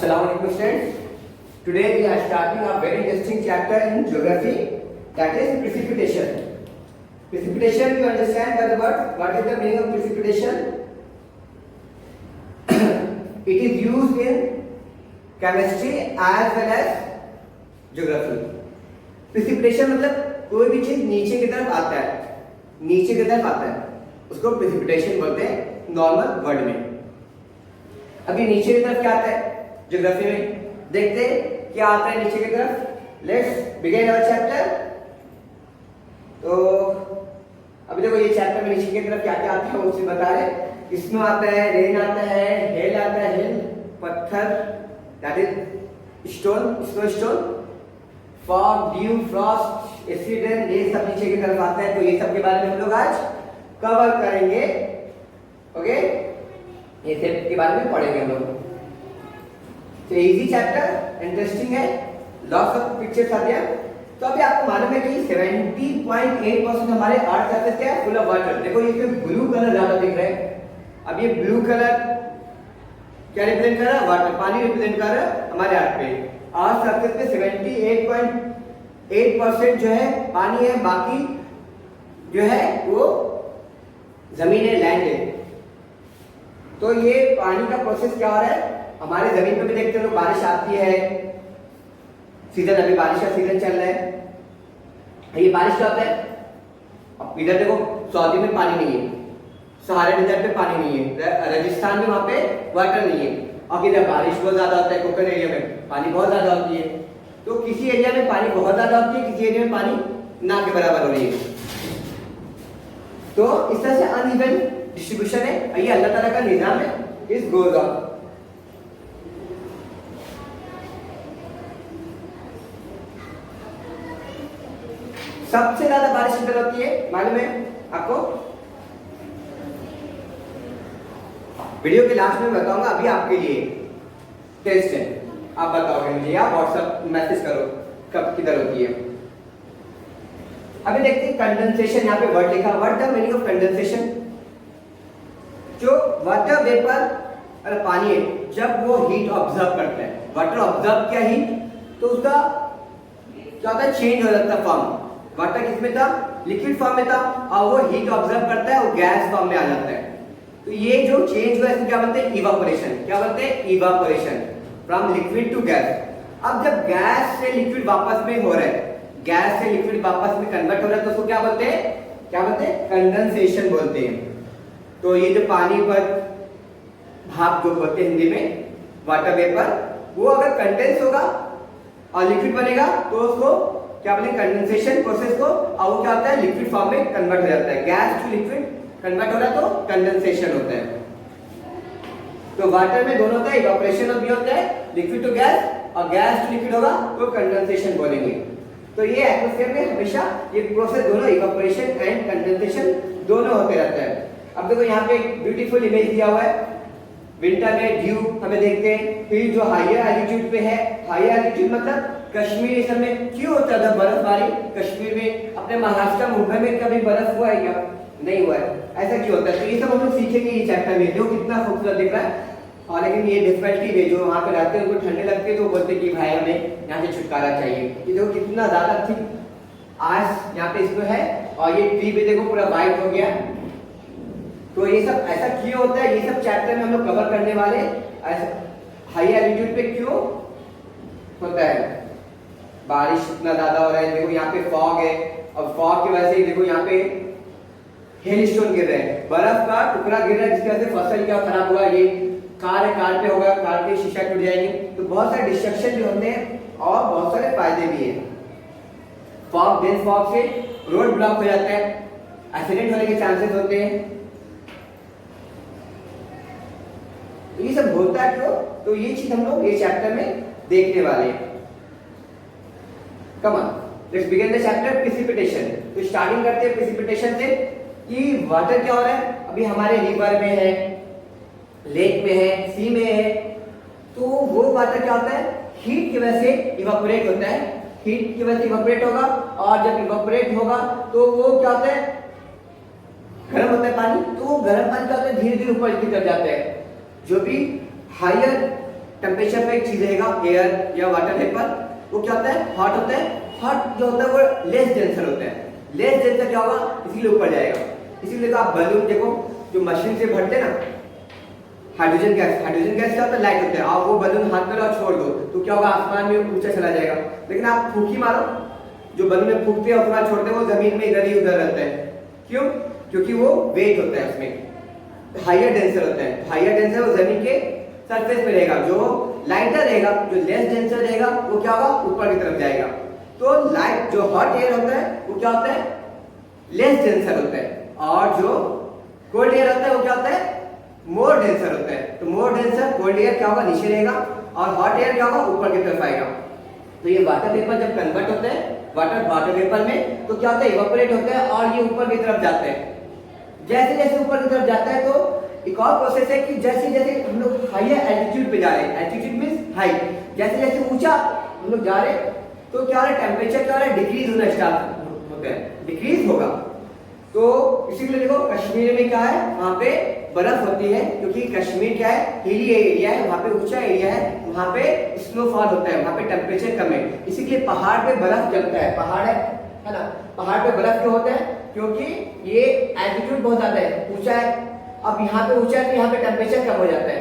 Assalamualaikum students. Today we are starting a very interesting chapter in geography, that is precipitation. Precipitation you understand by the word. What is the meaning of precipitation? It is used in chemistry as well as geography. Precipitation मतलब कोई भी चीज नीचे की तरफ आता है, नीचे की तरफ आता है, उसको precipitation बोलते हैं नॉर्मल वर्ड में। अभी नीचे की तरफ क्या आता है ज्योग्राफी में, देखते हैं क्या आता है नीचे की तरफ। Let's begin our chapter. तो अभी देखो ये चैप्टर में नीचे की तरफ क्या क्या आता है वो चीज बता रहे। स्नो आता है, रेन आता है, हेल आता है, हिल पत्थर that is stone, snow stone, fog, due, Frost, acid rain, ये सब नीचे की तरफ आता है। तो ये सब के बारे में हम लोग आज कवर करेंगे। ओके, ये सब के बारे में पढ़ेंगे हम लोग। तो इजी चैप्टर, इंटरेस्टिंग है, लॉट्स ऑफ पिक्चर्स आते हैं। तो अभी आपको मालूम है कि 70.8% हमारे अर्थ सरफेस क्या है, फुल ऑफ वाटर। देखो ये जो ब्लू कलर ज्यादा दिख रहा है, अब ये ब्लू कलर क्या रिप्रेजेंट कर रहा है, वाटर, पानी रिप्रेजेंट कर रहा है हमारे अर्थ पे। अर्थ सरफेस पे 78.8% जो है पानी है, बाकी जो है वो जमीन है, लैंड है। तो ये पानी का प्रोसेस क्या हो रहा है, हमारे जमीन पे भी देखते हो बारिश आती है, सीजन अभी बारिश का सीजन चल रहा है। ये बारिश क्या होता है, अब इधर देखो सऊदी में पानी नहीं है, सहारा डेजर्ट पे पानी नहीं है, राजस्थान में वहां पे वाटर नहीं है। और इधर बारिश बहुत ज्यादा होता है, कोकन एरिया में पानी बहुत ज्यादा होती है। तो किसी एरिया में पानी बहुत ज्यादा होती है, किसी एरिया में पानी ना के बराबर हो रही है। तो इस तरह से अनइवन डिस्ट्रीब्यूशन है, ये अल्लाह ताला का निजाम है। इस गोज ऑन सबसे ज्यादा बारिश किधर होती है मालूम है आपको? वीडियो के लास्ट में बताऊंगा, अभी आपके लिए टेस्ट है, आप बताओगे मुझे या व्हाट्सएप मैसेज करो कब किधर होती है। अभी देखते हैं कंडेंसेशन, यहाँ पे वर्ड लिखा, what the meaning of condensation. जो वाटर वेपर अरे पानी है, जब वो हीट ऑब्जर्व करता है, वाटर ऑब्जर्व किया हीट, तो उसका क्या होता है, चेंज हो जाता है फॉर्म। वाटर किसमें था, लिक्विड फॉर्म में था, और वो हीट ऑब्जर्व करता है, वो गैस फॉर्म में आ जाता है। तो ये जो चेंज हुआ इसको क्या बोलते हैं, इवापोरेशन। क्या बोलते हैं, evaporation, from liquid to gas. अब जब गैस से लिक्विड वापस में हो रहा है, गैस से लिक्विड वापस में कन्वर्ट हो रहा है, तो उसको क्या बोलते हैं, क्या बोलते हैं, कंडेंसेशन बोलते हैं। तो ये जो पानी पर भाप जो बोलते हैं हिंदी में, वाटर वेपर, वो अगर कंडेंस होगा और लिक्विड बनेगा तो उसको क्या बोलते हैं, कंडेंसेशन प्रोसेस को, और वो क्या होता है, लिक्विड फॉर्म में कन्वर्ट हो जाता है। गैस टू लिक्विड कन्वर्ट हो रहा है तो कंडेंसेशन होता है। तो वाटर में दोनों होता है, इवापोरेशन भी होता है, लिक्विड टू गैस, और गैस टू लिक्विड होगा तो कंडेंसेशन बोलेंगे। तो ये एटमॉस्फेयर में हमेशा ये प्रोसेस दोनों इवापोरेशन एंड कंडेंसेशन दोनों होते रहता है। अब देखो यहाँ पे एक ब्यूटीफुल इमेज दिया हुआ है, विंटर में ड्यू हमें देखते हैं। फिर जो हायर एल्टीट्यूड पे है, हायर एल्टीट्यूड मतलब कश्मीर, इस समय क्यों होता था बर्फबारी कश्मीर में? अपने महाराष्ट्र मुंबई में कभी बर्फ हुआ है क्या? नहीं हुआ है। ऐसा क्यों होता है? तो ये सब हम लोग सीखेंगे ये चैप्टर में। जो कितना खूबसूरत दिख रहा है, और लेकिन ये डिफिकल्टी है, जो वहाँ पे रहते हैं उनको ठंडे लगते हैं तो बोलते कि भाई हमें यहाँ से छुटकारा चाहिए। ये देखो कितना ज्यादा ठीक आज यहाँ पे इसको है, और ये ट्री पे देखो पूरा वाइट हो गया। तो ये सब ऐसा क्यों होता है, ये सब चैप्टर में हम लोग कवर करने वाले। हाई एल्टीट्यूड पे क्यों होता है बारिश इतना ज्यादा हो रहा है? देखो यहाँ पे फॉग है, और फॉग की वजह से देखो यहाँ पे हेल स्टोन गिर रहे हैं, बर्फ का टुकड़ा गिर रहा है, जिसकी वजह से फसल क्या खराब हुआ, ये कार है, कार पे होगा, कार के शीशा टूट जाएंगे। तो बहुत सारे डिस्ट्रक्शन जो होते हैं, और बहुत सारे फायदे भी है। फॉग, डेंस फॉग से रोड ब्लॉक हो जाता है, एक्सीडेंट होने के चांसेस होते हैं। तो ये सब होता है क्यों? तो ये चीज हम लोग ये चैप्टर में देखने वाले हैं। Come on, let's begin the chapter precipitation. तो स्टार्टिंग करते हैं प्रेसिपिटेशन से कि वाटर क्या हो रहा है। अभी हमारे रिवर में है, लेक में है, सी में है, तो वो वाटर क्या होता है, हीट की वजह से इवापोरेट होता है। हीट की वजह से इवापोरेट होगा, और जब इवापोरेट होगा तो वो क्या होता है, गर्म होता है पानी। तो वो गर्म पानी क्या होता है, धीरे धीरे ऊपर निकल जाता है। जो भी हायर टेम्परेचर पे एक चीज रहेगा, एयर या वाटर वेपर, वो क्या होता है, हॉट होता है। हॉट जो होता है वो लेस डेंसर होता है। लेस डेंसर क्या होगा, इसीलिए ऊपर जाएगा। इसीलिए देखो आप बलून देखो जो मशीन से भरते ना, हाइड्रोजन गैस क्या होता है, लाइट होता है। आप वो बलून हाथ में लो और छोड़ दो तो क्या होगा, आसमान में ऊंचा चला जाएगा। लेकिन आप फूंकी मारो, जो बलून में फूंकते हैं उसके बाद छोड़ते हैं, वो जमीन में इधर ही उधर रहता है। क्यों? क्योंकि वो वेट होता है, उसमें हायर डेंसर होता है। हायर डेंसर वो जमीन के सरफेस में रहेगा। जो लाइटर रहेगा, जो लेस डेंसर रहेगा, वो क्या होगा, ऊपर की तरफ जाएगा। तो लाइट जो हॉट एयर होता है वो क्या होता है, लेस डेंसर होता है। और जो कोल्ड एयर होता है वो क्या होता है, मोर डेंसर होता है। तो मोर डेंसर कोल्ड एयर क्या होगा, नीचे रहेगा, और हॉट एयर क्या होगा, ऊपर की तरफ आएगा। तो ये वाटर वेपर जब कन्वर्ट होता है वाटर वेपर में, तो क्या होता है, इवेपोरेट होता है और ये ऊपर की तरफ जाता है। जैसे जैसे ऊपर की तरफ जाता है तो एक और प्रोसेस है कि जैसे जैसे हम लोग हायर एल्टीट्यूड पे जा रहे हैं, एल्टीट्यूड मींस हाइट, जैसे जैसे ऊंचा हम लोग जा रहे हैं तो क्या हो रहा है, टेम्परेचर क्या हो रहा है, डिक्रीज होना स्टार्ट होता है, डिक्रीज होगा। तो इसीलिए देखो कश्मीर में क्या है, वहां पे बर्फ होती है, क्योंकि कश्मीर क्या है, हिली एरिया है, वहां पे ऊंचा एरिया है, वहां पे स्नोफॉल होता है, वहां पे टेम्परेचर कम है, इसीलिए पहाड़ पे बर्फ जमता है। पहाड़ है ना, पहाड़ पे बर्फ क्यों होता है, क्योंकि ये एल्टीट्यूड बहुत ज्यादा है, ऊंचा है। अब यहाँ पे ऊंचा है तो यहाँ पे टेम्परेचर कम हो जाता है,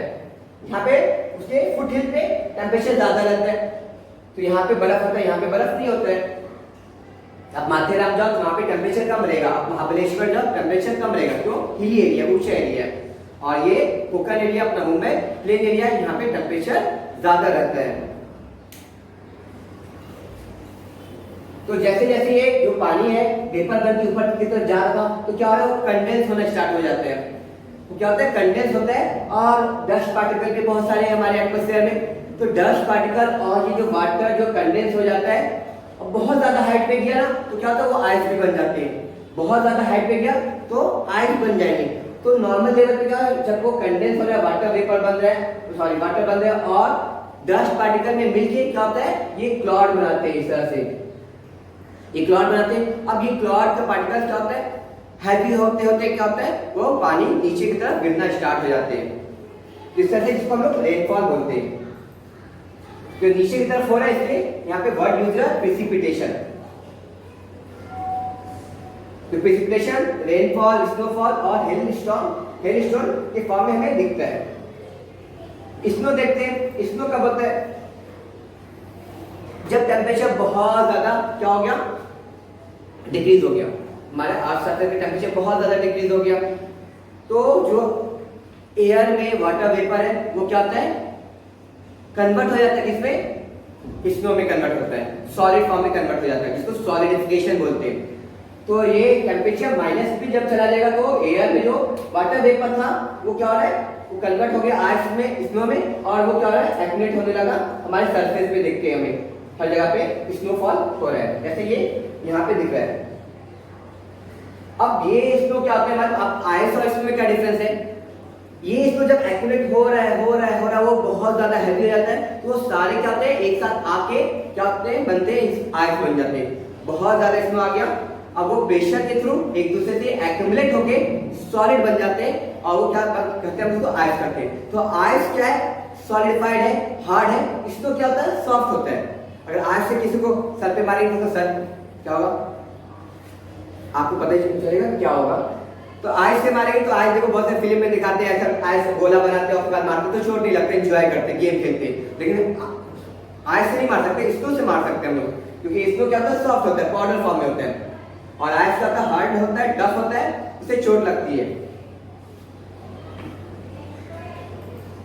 यहाँ पे उसके फुट हिल पे टेम्परेचर ज्यादा रहता है, तो यहाँ पे बर्फ होता है, यहाँ पे बर्फ नहीं होता है। अब माथेरान जाओ तो वहां पे टेम्परेचर कम रहेगा, अब महाबलेश्वर जाओ टेम्परेचर कम रहेगा, क्यों, हिली एरिया, ऊंचा एरिया। और ये कोकन एरिया अपना मुंबई प्लेन एरिया, यहाँ पे टेम्परेचर ज्यादा रहता है। तो जैसे जैसे ये जो पानी है वेपर बन के ऊपर की तरफ जा रहा तो क्या हो रहा है, कंडेंस होना स्टार्ट हो जाता है। तो क्या होता है, कंडेंस होता है, और डस्ट पार्टिकल भी बहुत सारे हैं हमारे एटमॉस्फेयर में। तो डस्ट पार्टिकल और ये जो वाटर जो कंडेंस हो जाता है, और बहुत ज्यादा हाइट पे गया ना तो क्या होता है, वो आइस भी बन जाते हैं। बहुत ज्यादा हाइट पे गया तो आइस बन जाएंगे। तो नॉर्मल लेवल पे क्या है, जब वो कंडेंस हो रहा है, वाटर वेपर बन रहा है, सॉरी वाटर बन रहा है, और डस्ट पार्टिकल में मिलके क्या होता है, ये क्लाउड बनाते हैं। इस तरह से ये क्लाउड बनाते हैं। अब ये क्लाउड का पार्टिकल क्या होता है, हैवी होते होते क्या होता है, वो पानी नीचे की तरफ गिरना स्टार्ट हो जाते हैं। इस तरह से जिसको हम लोग रेनफॉल बोलते हैं। तो नीचे की तरफ हो रहा है, इसलिए यहाँ पे वर्ड यूज है प्रेसिपिटेशन। तो प्रेसिपिटेशन, रेनफॉल, स्नोफॉल और हेल स्टोन के फॉर्म में हमें दिखता है। स्नो देखते हैं, स्नो कब होता है, जब टेम्परेचर बहुत ज्यादा क्या हो गया, डिक्रीज हो गया। हमारे आसपास का टेम्परेचर बहुत ज्यादा डिक्रीज हो गया, तो जो एयर में वाटर वेपर है वो क्या होता है, कन्वर्ट हो जाता है, किसमें, स्नो में कन्वर्ट होता है, सॉलिड फॉर्म में कन्वर्ट हो जाता है, जिसको सॉलिडिफिकेशन बोलते हैं। तो ये टेम्परेचर माइनस भी जब चला जाएगा तो एयर में जो वाटर वेपर था वो क्या हो रहा है, वो कन्वर्ट हो गया आइस में, स्नो में, और वो क्या हो रहा है, एक्यूमुलेट होने लगा हमारे सरफेस पे। देखते हैं हमें हर जगह पे स्नोफॉल हो रहा है, जैसे ये यहाँ पे दिख रहा है। अब ये स्नो क्या होता है हमारे, अब आइस और स्नो में क्या डिफरेंस है, ये स्नो जब एक्यूमुलेट हो रहा है वो बहुत ज्यादा हैवी हो जाता है, तो वो सारे क्या होते हैं, एक साथ आके क्या होते हैं, बनते हैं, आइस बन जाते हैं। बहुत ज्यादा स्नो आ गया, अब वो प्रेशर के थ्रू एक दूसरे से एक्यूमुलेट होके सॉलिड बन जाते हैं, और वो क्या करते हैं, उसको आइस करते हैं। तो आइस क्या है, सॉलिडिफाइड है, हार्ड है। स्नो क्या होता है, सॉफ्ट होता है। अगर आइस से किसी को सर पे मारेंगे तो सर क्या होगा, आपको पता ही चलेगा क्या होगा। तो आइस से मारेंगे तो आइस देखो बहुत से फिल्म में दिखाते हैं, ऐसा आइस गोला बनाते हैं और उसके बाद मारते तो चोट नहीं लगते, एंजॉय करते, गेम खेलते। लेकिन आइस से नहीं मार सकते, स्नो से मार सकते हैं हम लोग, क्योंकि स्नो क्या होता है, सॉफ्ट होता है, पाउडर फॉर्म में होता है, और आइस क्या होता है, हार्ड होता है, टफ होता है, उससे चोट लगती है।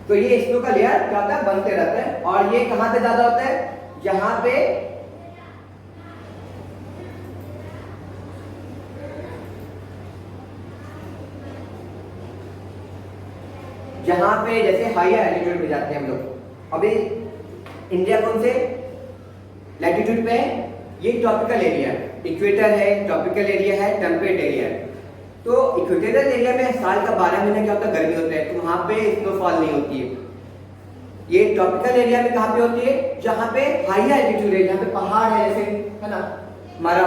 तो ये स्नो का लेयर क्या होता है, बनते रहता है। और ये कहां पे ज्यादा होता है, जहां पे जैसे हायर एल्टीट्यूड पे जाते हैं हम लोग। अभी इंडिया कौन से लैटिट्यूड पे है, ये ट्रॉपिकल एरिया, इक्वेटर है, ट्रॉपिकल एरिया है, टेम्परेट एरिया है। तो इक्वेटोरियल एरिया में साल का 12 महीने क्या होता है, गर्मी होता है, तो वहां पे स्नोफॉल नहीं होती है। ये ट्रॉपिकल एरिया में कहां पे होती है, जहां पे हाई एल्टीट्यूड है, जहां पे पहाड़ है, जैसे है ना हमारा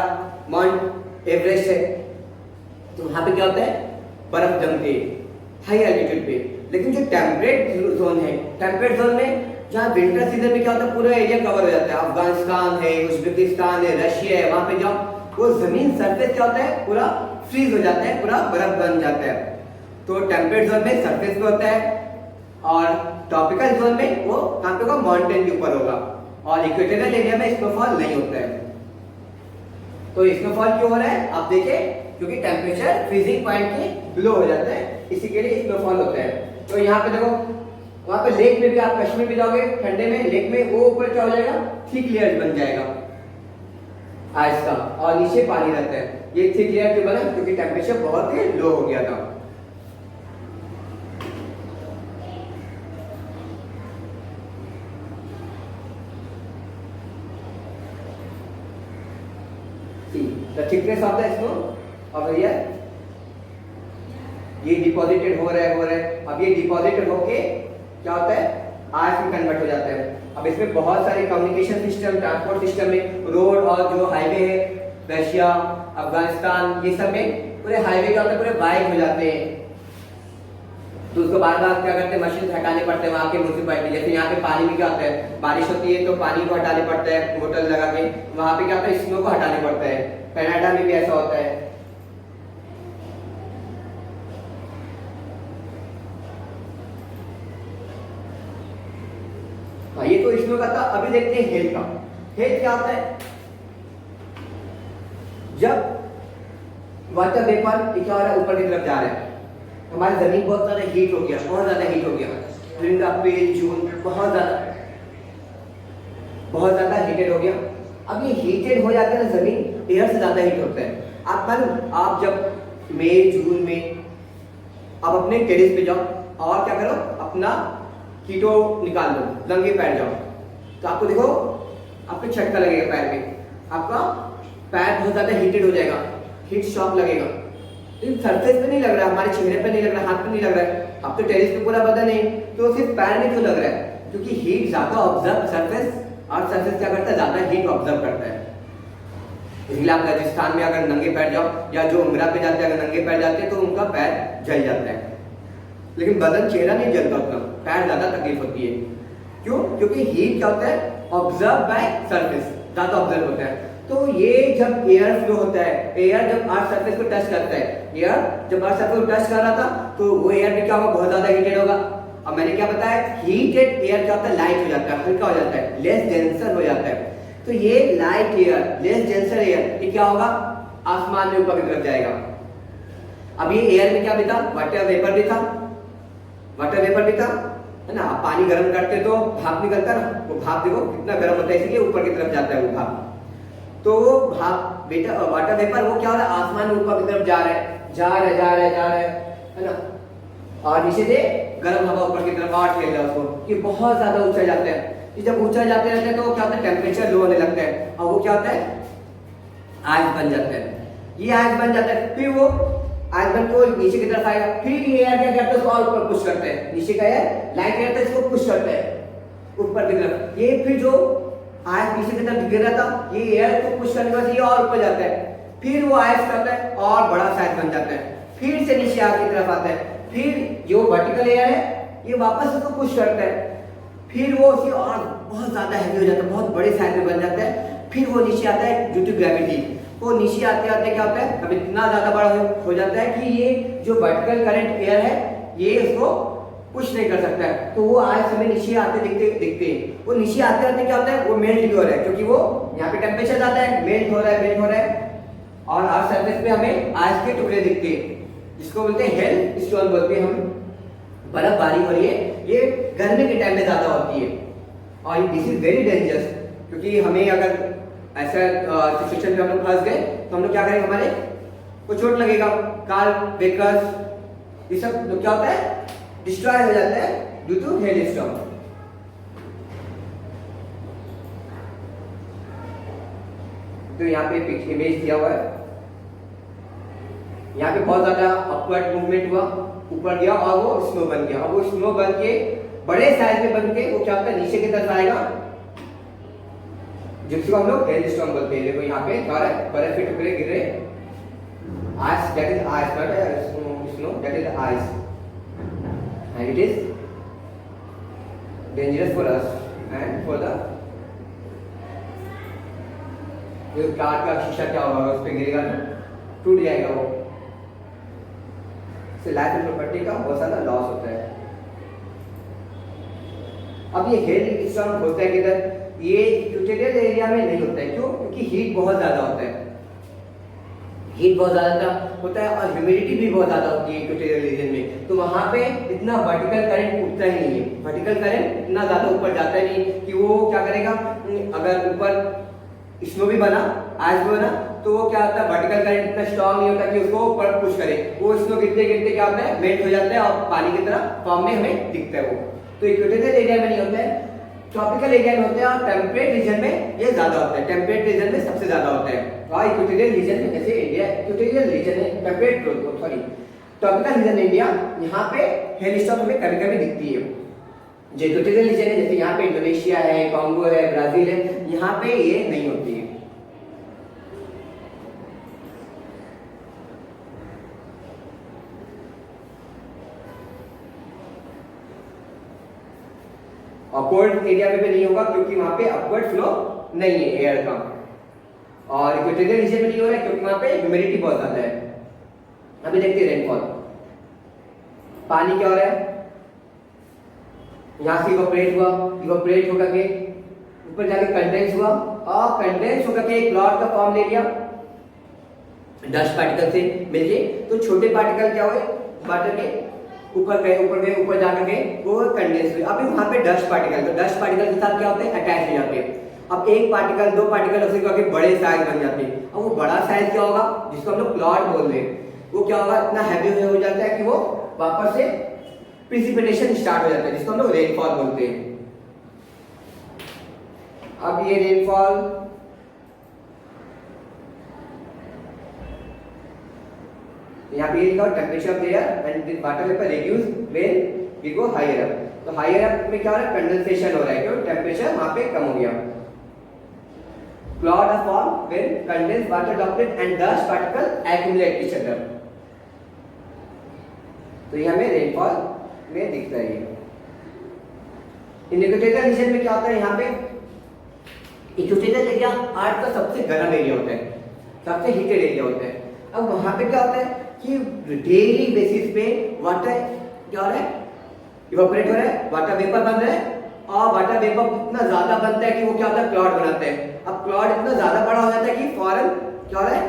माउंट एवरेस्ट है, तो वहां पे क्या होता है, बर्फ जमती है हाई एल्टीट्यूड पे। लेकिन जो टेम्परेट जोन है, टेम्परेट जोन में जहाँ विंटर सीजन में क्या होता है, पूरा एरिया कवर हो जाता है, अफगानिस्तान है, उज्बेकिस्तान है, रशिया है, वहां पे जाओ वो जमीन सरफेस क्या होता है, पूरा फ्रीज हो जाता है, पूरा बर्फ बन जाता है। तो टेम्परेट जोन में सरफेस पे होता है, और ट्रॉपिकल जोन में वो कहाँ पे होगा, माउंटेन के ऊपर होगा, और इक्वेटोरियल एरिया में स्नोफॉल नहीं होता है। तो स्नोफॉल क्यों हो रहा है आप देखिए, क्योंकि टेम्परेचर फ्रीजिंग पॉइंट के बिलो हो जाता है, इसी के लिए स्नोफॉल होता है। तो यहाँ पे देखो, वहां पे लेक में भी आप कश्मीर में जाओगे ठंडे में, लेक में वो ऊपर क्या हो जाएगा, थिक लेयर बन जाएगा आइस का, और नीचे पानी रहता है। ये थिक लेयर क्यों बना, क्योंकि टेम्परेचर बहुत ही लो हो गया था। The thickness of the snow over here, ये डिपॉजिटेड हो रहा है। अब ये डिपॉजिटेड होके क्या होता है, आइस में कन्वर्ट हो जाता है। अब इसमें बहुत सारे कम्युनिकेशन सिस्टम, ट्रांसपोर्ट सिस्टम में, रोड और जो हाईवे है, रशिया, अफगानिस्तान, ये सब में पूरे हाईवे क्या होता है, पूरे बाइक हो जाते हैं। तो उसको बार बार क्या करते हैं, मशीन हटाने पड़ते हैं वहाँ के म्यूनिसिपैलिटी। जैसे यहाँ पे पानी में क्या होता है, बारिश होती है तो पानी को हटाने पड़ता है बोतल लगा के, वहाँ पे क्या होता है, स्नो को हटाने पड़ता है। कनाडा में भी ऐसा होता है। ये तो स्नो का था। अभी देखते हैं हेल का। हेल क्या होता है, जब वाटर वेपर क्या हो रहा है, ऊपर की तरफ जा रहा है, हमारी जमीन बहुत ज्यादा हीट हो गया, बहुत ज्यादा हीट हो गया, ड्यूरिंग अप्रैल जून बहुत ज्यादा हीटेड हो गया। अब ये हीटेड हो जाता है ना, जमीन एयर से ज्यादा हीट होता है। आप मालूम, आप जब मई जून में आप अपने टेरेस पे जाओ और क्या करो, अपना कीटो निकाल लो, नंगे पैर जाओ, तो आपको देखो आपको झटका लगेगा पैर में, आपका पैर बहुत ज्यादा हीटेड हो जाएगा, हीट शॉक लगेगा। लेकिन सरफेस पे नहीं लग रहा है, हमारे चेहरे पे नहीं लग रहा है, हाथ पे नहीं लग रहा है, अब तो टेरिस पे पूरा बदन है, तो सिर्फ पैर में क्यों लग रहा है, क्योंकि हीट ज्यादा ऑब्जर्व सरफेस, और सरफेस क्या करता है, ज्यादा हीट ऑब्जर्व करता है। इसलिए आप राजस्थान में अगर नंगे पैर जाओ, या जो उमरा पे जाते हैं अगर नंगे पैर जाते हैं, तो उनका पैर जल जाता है, लेकिन बदन, चेहरा नहीं जलता उतना, पैर ज्यादा तकलीफ होती है। क्यों, क्योंकि हीट क्या होता है, ऑब्जर्व बाय सरफेस, ज्यादा ऑब्जर्व होता है। तो ये जब एयर फ्लो होता है, एयर जब अर्थ सरफेस को टच करता है, एयर जब अर्थ सरफेस को टच कर रहा था, तो वो एयर में क्या होगा, बहुत ज्यादा हीटेड होगा। अब मैंने क्या बताया, हीटेड एयर क्या होता है, लाइट हो जाता है, हल्का हो जाता है, लेस डेंसर हो जाता है। तो ये light air, less denser air, ये क्या होगा, आसमान में ऊपर की तरफ जाएगा। अब ये एयर में क्या भी था, वाटर वेपर भी था, वाटर वेपर भी था, है ना। आप पानी गर्म करते तो भाप निकलता ना, वो भाप देखो कितना गर्म होता है, इसलिए ऊपर की तरफ जाता है वो भाप। तो वो भाप बेटा वाटर वेपर वो क्या हो रहा है, आसमान में ऊपर की तरफ जा रहा है, है ना, और नीचे से गर्म हवा ऊपर की तरफ और ठेल रहा है उसको, कि बहुत ज्यादा ऊंचा जाता है। कि जब ऊंचा जाते रहते हैं तो क्या होता है, टेम्परेचर लो होने लगता है, और वो क्या होता है, आइस बन जाता है। ये आइस बन जाता है, फिर वो आइस बन के नीचे की तरफ आएगा, फिर ये एयर क्या करता है, उसको और ऊपर पुश करता है, नीचे का एयर लाइट एयर था, इसको पुश करता है ऊपर की तरफ। ये फिर जो आइस नीचे की तरफ गिर रहा था, ये एयर को पुश करने के बाद ये और ऊपर जाता है, फिर वो आइस करता है और बड़ा साइज बन जाता है, फिर से नीचे आगे की तरफ आता है, फिर जो वर्टिकल एयर है ये वापस उसको पुश करता है, फिर वो उसी और बहुत ज्यादा हैवी हो जाता है, बहुत बड़े साइज में बन जाता है, फिर वो नीचे आता है ड्यू टू ग्रेविटी। वो नीचे आते आते क्या होता है, अब इतना ज्यादा बड़ा हो जाता है कि ये जो वर्टिकल करंट एयर है ये उसको पुश नहीं कर सकता है, तो वो आज हमें नीचे आते दिखते हैं। वो नीचे आते आते क्या होता है, वो मेल्ट भी हो रहा है, क्योंकि वो यहाँ पे टेम्परेचर ज्यादा है, मेल्ट हो रहा है, और अर्थ सरफेस पे हमें आइस के टुकड़े दिखते हैं, जिसको बोलते हैं हेल स्टोन बोलते हैं हम। बर्फबारी हो रही है, ये गर्मी के टाइम में ज्यादा होती है, और दिस इज वेरी डेंजरस, क्योंकि हमें अगर ऐसा सिचुएशन में हम लोग फंस गए तो हम लोग क्या करेंगे, हमारे को चोट लगेगा, कार ब्रेकर्स ये सब तो क्या होता है, डिस्ट्रॉय हो जाता है ड्यू टू हेल स्टॉर्म। तो यहाँ पे इमेज दिया हुआ है, यहाँ पे बहुत ज्यादा अपवर्ड मूवमेंट हुआ, ऊपर गया और वो स्नो बन गया, और वो स्नो बन के बड़े साइज में बन के वो क्या होता है, नीचे की तरफ आएगा, जिसको हम लोग हेल स्टॉर्म बोलते हैं। देखो यहाँ पे क्या रहा है, बर्फ के टुकड़े गिर रहे, ice, that is ice, not snow, that is ice, and it is dangerous for us. And for the car का शीशा क्या होगा, उस पर गिरेगा तो टूट जाएगा वो। इससे लाइफ एंड प्रॉपर्टी का बहुत सारा लॉस होता है। अब ये हेल स्टॉर्म होता है किधर, ये इक्वेटोरियल एरिया में नहीं होता है। क्यों? क्योंकि हीट बहुत ज्यादा होता है, हीट बहुत ज्यादा होता है और ह्यूमिडिटी भी बहुत ज्यादा होती है इक्वेटोरियल रीजन में। तो वहां पे इतना वर्टिकल करंट उठता ही नहीं है, वर्टिकल करंट इतना ज्यादा ऊपर जाता ही नहीं कि वो क्या करेगा, अगर ऊपर स्नो भी बना, आइस भी बना, तो वो क्या होता है, वर्टिकल करंट इतना स्ट्रांग नहीं होता कि उसको ऊपर पुश करे। वो स्नो गिरते गिरते क्या होता है, मेल्ट हो जाता है और पानी की तरह फॉर्म में हमें दिखता है वो। तो इक्वेटोरियल एरिया में नहीं होता है, ट्रॉपिकल एरिया में होते हैं और टेम्परेट रीजन में ये ज्यादा होता है, टेम्परेट रीजन में सबसे ज्यादा होता है। और इक्वेटोरियल रीजन में जैसे इंडिया इक्वेटोरियल रीजन है, temperate sorry tropical region India, यहाँ पे हेल स्टॉर्म हमें कभी कभी दिखती है। जो इक्वेटोरियल रीजन है जैसे यहाँ पे इंडोनेशिया है, कांगो है, ब्राजील है, यहाँ पे ये नहीं होती है। और कोल्ड एरिया में भी नहीं होगा क्योंकि वहां पे अपवर्ड फ्लो नहीं है एयर का। और इक्वेटोरियल रीजन में नहीं हो रहा है क्योंकि वहां पे ह्यूमिडिटी बहुत ज्यादा है। अभी देखते हैं रेनफॉल, पानी क्या हो रहा है, यहां से इवेपोरेट हुआ, इवेपोरेट होकर के ऊपर जाके कंडेंस हुआ और कंडेंस होकर के एक क्लाउड का फॉर्म ले लिया डस्ट पार्टिकल से मिलके। तो छोटे पार्टिकल क्या हुए, वाटर के ऊपर गए, ऊपर गए, ऊपर जाकर के वो कंडेंस हुए। अभी वहां पे डस्ट पार्टिकल, तो डस्ट पार्टिकल के साथ क्या होते हैं, अटैच हो जाते हैं। अब एक पार्टिकल, दो पार्टिकल उसे करके बड़े साइज बन जाते हैं। अब वो बड़ा साइज क्या होगा, जिसको हम लोग क्लाउड बोल रहे हैं, वो क्या होगा, इतना हैवी हो जाता है कि वो वापस से प्रिसिपिटेशन स्टार्ट हो जाता है, जिसको हम लोग रेनफॉल बोलते हैं। अब ये रेनफॉल यहाँ पे लिखा temperature of air and water vapour reduce when we go higher up. तो हायर अप में क्या हो रहा है, कंडेंसेशन हो रहा है, क्यों, टेम्परेचर वहां पे कम हो गया। Cloud are form when condensed water droplet and dust particle accumulate each other. तो ये हमें रेनफॉल में दिखता है। इन इक्वेटोरियल रीजन में क्या होता है, यहाँ पे इक्वेटोरियल एरिया अर्थ का सबसे गर्म एरिया होता है, सबसे हीटेड एरिया होता है। अब वहां पे क्या होता है कि डेली बेसिस पे वाटर क्या हो रहा है, इवेपोरेट हो रहा है, वाटर वेपर बन रहा है और वाटर वेपर इतना ज्यादा बनता है कि वो क्या होता है, क्लाउड बनाते हैं। अब क्लाउड इतना ज्यादा बड़ा हो जाता है कि फौरन क्या हो रहा है,